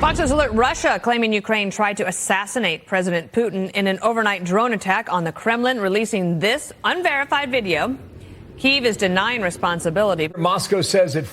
Fox News Alert: Russia claiming Ukraine tried to assassinate President Putin in an overnight drone attack on the Kremlin, releasing this unverified video. Kyiv is denying responsibility. Moscow says it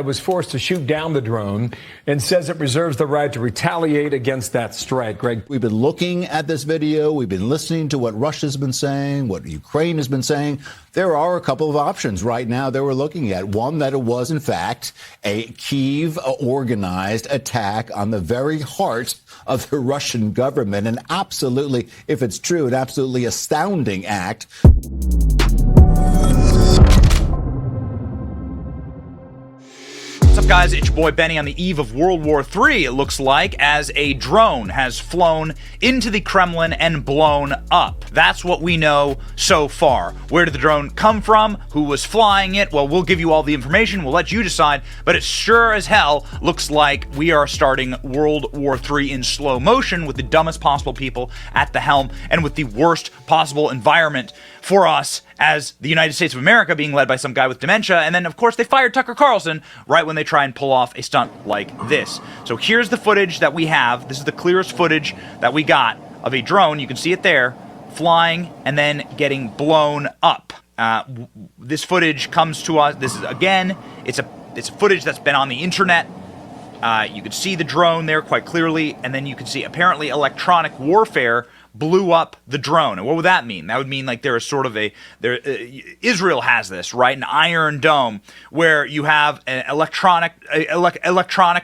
was forced to shoot down the drone and says it reserves the right to retaliate against that strike. Greg, we've been looking at this video. We've been listening to what Russia's been saying, what Ukraine has been saying. There are a couple of options right now that we're looking at. One, that it was, in fact, a Kyiv-organized attack on the very heart of the Russian government. And absolutely, if it's true, an absolutely astounding act. What's up, guys? It's your boy Benny on the eve of World War III, it looks like, as a drone has flown into the Kremlin and blown up. That's what we know so far. Where did the drone come from? Who was flying it? Well, we'll give you all the information. We'll let you decide. But it sure as hell looks like we are starting World War III in slow motion with the dumbest possible people at the helm and with the worst possible environment for us as the United States of America, being led by some guy with dementia. And then, of course, they fired Tucker Carlson right when they try and pull off a stunt like this. So here's the footage that we have. This is the clearest footage that we got of a drone. You can see it there, flying and then getting blown up. This footage comes to us. This is, again, it's footage that's been on the internet. You can see the drone there quite clearly, and then you can see apparently electronic warfare blew up the drone. And what would that mean? That would mean like there is sort of Israel has this, right? An Iron Dome where you have an electronic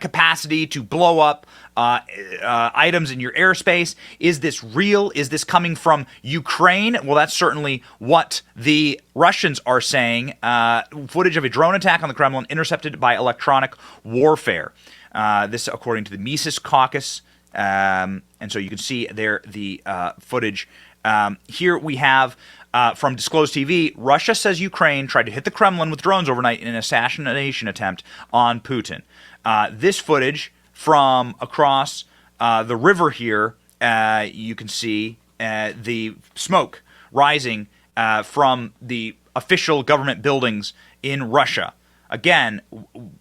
capacity to blow up items in your airspace. Is this real? Is this coming from Ukraine? Well, that's certainly what the Russians are saying. Footage of a drone attack on the Kremlin intercepted by electronic warfare. This, according to the Mises Caucus. And so you can see there the footage. Here we have from Disclosed TV, Russia says Ukraine tried to hit the Kremlin with drones overnight in an assassination attempt on Putin. This footage from across the river here, you can see the smoke rising from the official government buildings in Russia. Again,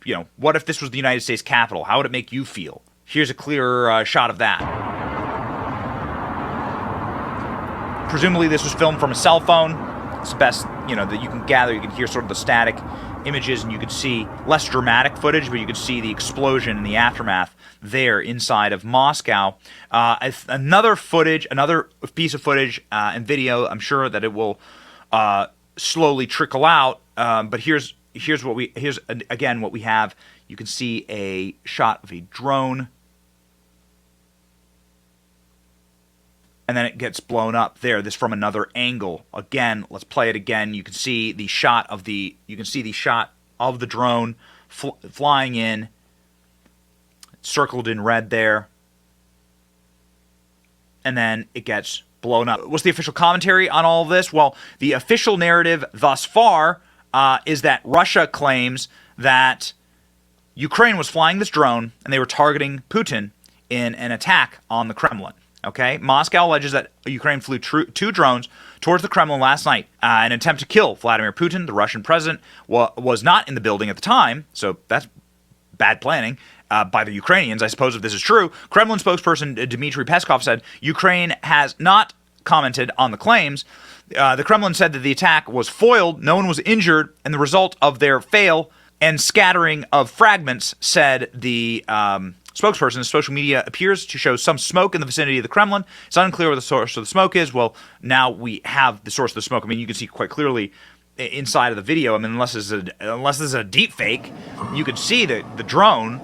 you know, what if this was the United States Capitol? How would it make you feel? Here's a clear shot of that. Presumably this was filmed from a cell phone. It's best, you know, that you can gather. You can hear sort of the static images, and you can see less dramatic footage, but you can see the explosion and the aftermath there inside of Moscow. Another piece of footage and video. I'm sure that it will slowly trickle out. But here's again what we have. You can see a shot of a drone, and then it gets blown up there. This from another angle. Again, let's play it again. You can see the shot of the drone flying in, circled in red there, and then it gets blown up. What's the official commentary on all of this? Well, the official narrative thus far is that Russia claims that Ukraine was flying this drone and they were targeting Putin in an attack on the Kremlin. Okay, Moscow alleges that Ukraine flew two drones towards the Kremlin last night in an attempt to kill Vladimir Putin. The Russian president was not in the building at the time, so that's bad planning by the Ukrainians, I suppose, if this is true. Kremlin spokesperson Dmitry Peskov said Ukraine has not commented on the claims. The Kremlin said that the attack was foiled, no one was injured, and the result of their fail and scattering of fragments, said the spokesperson. Social media appears to show some smoke in the vicinity of the Kremlin. It's unclear where the source of the smoke is. Well, now we have the source of the smoke. I mean, you can see quite clearly inside of the video. I mean, unless this is a deep fake, you can see the drone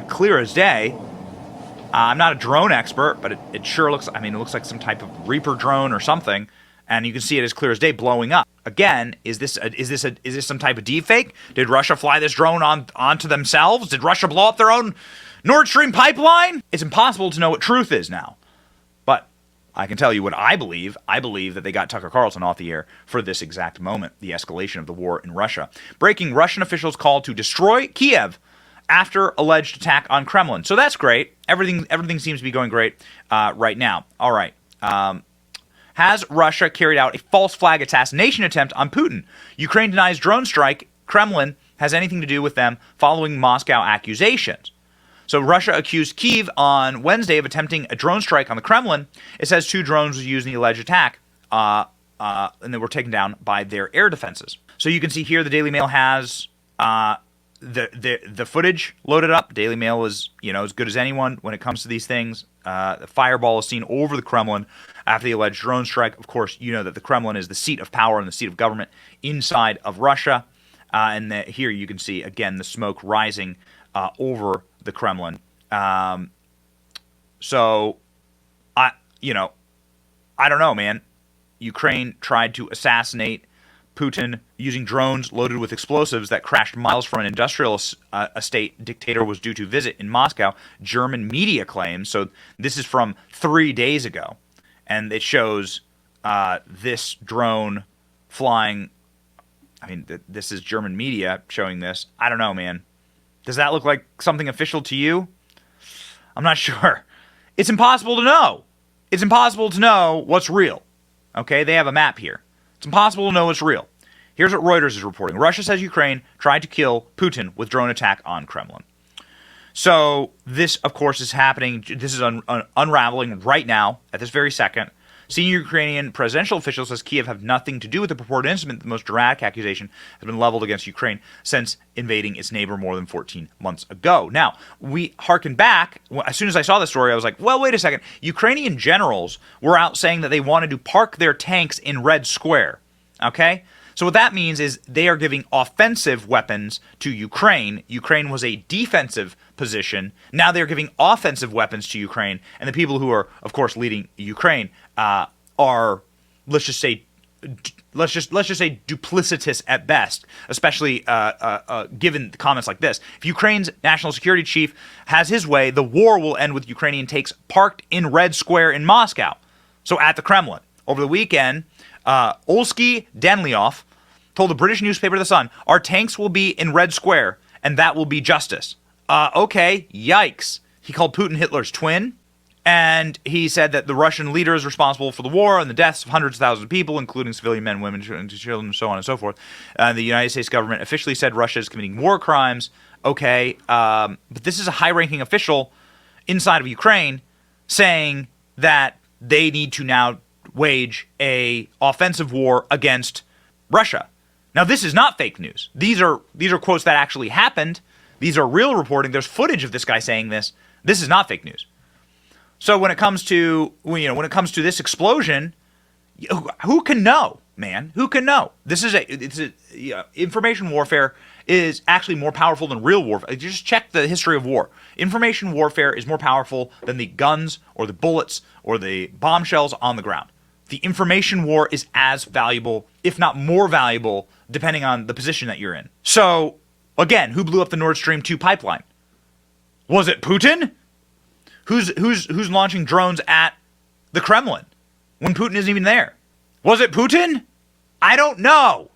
clear as day. I'm not a drone expert, but it sure looks. I mean, it looks like some type of Reaper drone or something. And you can see it as clear as day blowing up. Again, is this some type of deepfake? Did Russia fly this drone onto themselves? Did Russia blow up their own Nord Stream pipeline? It's impossible to know what truth is now. But I can tell you what I believe. I believe that they got Tucker Carlson off the air for this exact moment, the escalation of the war in Russia. Breaking: Russian officials called to destroy Kiev after alleged attack on Kremlin. So that's great. Everything seems to be going great right now. All right. Has Russia carried out a false flag assassination attempt on Putin? Ukraine denies drone strike. Kremlin has anything to do with them following Moscow accusations. So Russia accused Kyiv on Wednesday of attempting a drone strike on the Kremlin. It says 2 drones were used in the alleged attack, and they were taken down by their air defenses. So you can see here the Daily Mail has the footage loaded up. Daily Mail is, as good as anyone when it comes to these things. The fireball is seen over the Kremlin after the alleged drone strike. Of course, you know that the Kremlin is the seat of power and the seat of government inside of Russia. And here you can see, again, the smoke rising over the Kremlin. So, I don't know, man. Ukraine tried to assassinate Putin using drones loaded with explosives that crashed miles from an industrial estate dictator was due to visit in Moscow, German media claims. So this is from 3 days ago. And it shows this drone flying. I mean, this is German media showing this. I don't know, man. Does that look like something official to you? I'm not sure. It's impossible to know. It's impossible to know what's real. Okay, they have a map here. It's impossible to know what's real. Here's what Reuters is reporting. Russia says Ukraine tried to kill Putin with drone attack on Kremlin. So this, of course, is happening. This is unraveling right now, at this very second. Senior Ukrainian presidential officials says Kyiv have nothing to do with the purported incident. The most dramatic accusation has been leveled against Ukraine since invading its neighbor more than 14 months ago. Now, we harken back. As soon as I saw the story, I was like, well, wait a second. Ukrainian generals were out saying that they wanted to park their tanks in Red Square. Okay? So what that means is they are giving offensive weapons to Ukraine. Ukraine was a defensive position. Now they're giving offensive weapons to Ukraine, and the people who are, of course, leading Ukraine are, let's just say, duplicitous at best. Especially given comments like this: if Ukraine's national security chief has his way, the war will end with Ukrainian tanks parked in Red Square in Moscow. So at the Kremlin over the weekend, Olsky Danilov told the British newspaper The Sun, "Our tanks will be in Red Square, and that will be justice." Okay, yikes. He called Putin Hitler's twin, and he said that the Russian leader is responsible for the war and the deaths of hundreds of thousands of people, including civilian men, women, children, so on and so forth. The United States government officially said Russia is committing war crimes. Okay, but this is a high-ranking official inside of Ukraine saying that they need to now wage a offensive war against Russia. Now, this is not fake news. These are quotes that actually happened. These are real reporting. There's footage of this guy saying this. This is not fake news. So when it comes to this explosion, who can know, man? Who can know? Information warfare is actually more powerful than real warfare. Just check the history of war. Information warfare is more powerful than the guns or the bullets or the bombshells on the ground. The information war is as valuable, if not more valuable, depending on the position that you're in. So, again, who blew up the Nord Stream 2 pipeline? Was it Putin? Who's launching drones at the Kremlin when Putin isn't even there? Was it Putin? I don't know.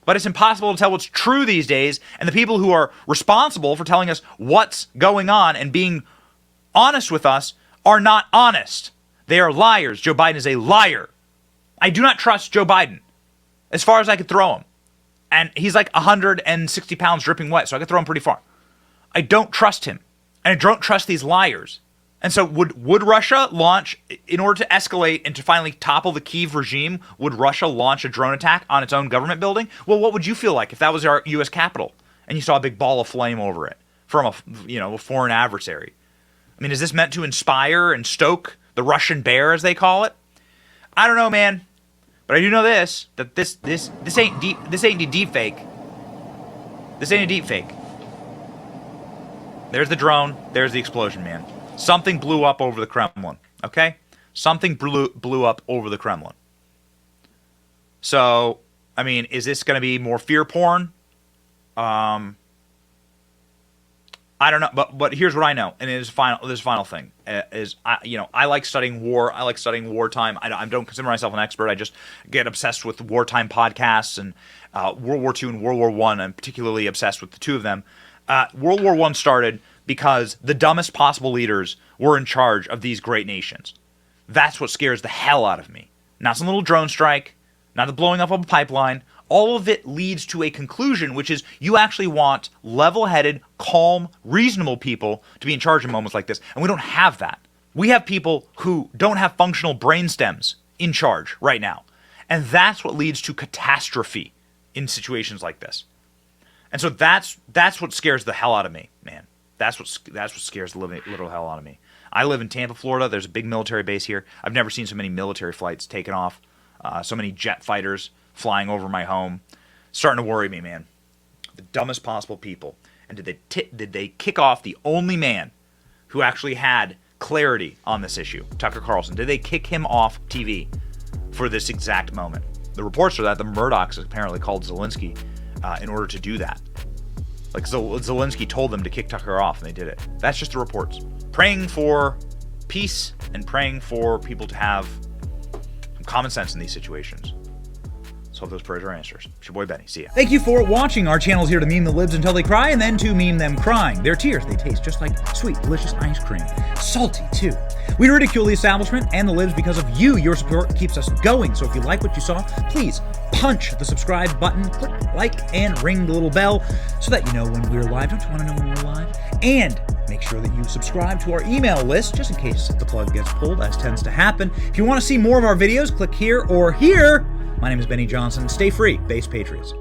But it's impossible to tell what's true these days, and the people who are responsible for telling us what's going on and being honest with us are not honest. They are liars. Joe Biden is a liar. I do not trust Joe Biden as far as I could throw him. And he's like 160 pounds dripping wet, so I could throw him pretty far. I don't trust him. And I don't trust these liars. And so would Russia launch, in order to escalate and to finally topple the Kyiv regime, would Russia launch a drone attack on its own government building? Well, what would you feel like if that was our U.S. Capitol and you saw a big ball of flame over it from a foreign adversary? I mean, is this meant to inspire and stoke the Russian bear, as they call it? I don't know, man. But I do know this, that this ain't a deep fake. This ain't a deep fake. There's the drone. There's the explosion, man. Something blew up over the Kremlin, okay? Something blew up over the Kremlin. So, I mean, is this going to be more fear porn? I don't know, but here's what I know, and this final thing is, I like studying war. I like studying wartime. I don't consider myself an expert. I just get obsessed with wartime podcasts and World War II and World War I. I'm particularly obsessed with the two of them. World War I started because the dumbest possible leaders were in charge of these great nations. That's what scares the hell out of me. Not some little drone strike, not the blowing up of a pipeline. all of it leads to a conclusion, which is you actually want level-headed, calm, reasonable people to be in charge in moments like this. And we don't have that. We have people who don't have functional brain stems in charge right now. And that's what leads to catastrophe in situations like this. And so that's what scares the hell out of me, man. That's what scares the literal hell out of me. I live in Tampa, Florida. There's a big military base here. I've never seen so many military flights taken off, so many jet fighters flying over my home. Starting to worry me, man. The dumbest possible people. And did they kick off the only man who actually had clarity on this issue, Tucker Carlson? Did they kick him off TV for this exact moment? The reports are that the Murdochs apparently called Zelensky in order to do that. Like Zelensky told them to kick Tucker off, and they did it. That's just the reports. Praying for peace and praying for people to have some common sense in these situations. So hope those prayers are answers. It's your boy Benny. See ya. Thank you for watching. Our channel is here to meme the libs until they cry and then to meme them crying. Their tears, they taste just like sweet, delicious ice cream. Salty, too. We ridicule the establishment and the libs because of you. Your support keeps us going. So if you like what you saw, please punch the subscribe button, click like, and ring the little bell so that you know when we're live. Don't you want to know when we're live? And make sure that you subscribe to our email list just in case the plug gets pulled, as tends to happen. If you want to see more of our videos, click here or here. My name is Benny Johnson. Stay free, Base Patriots.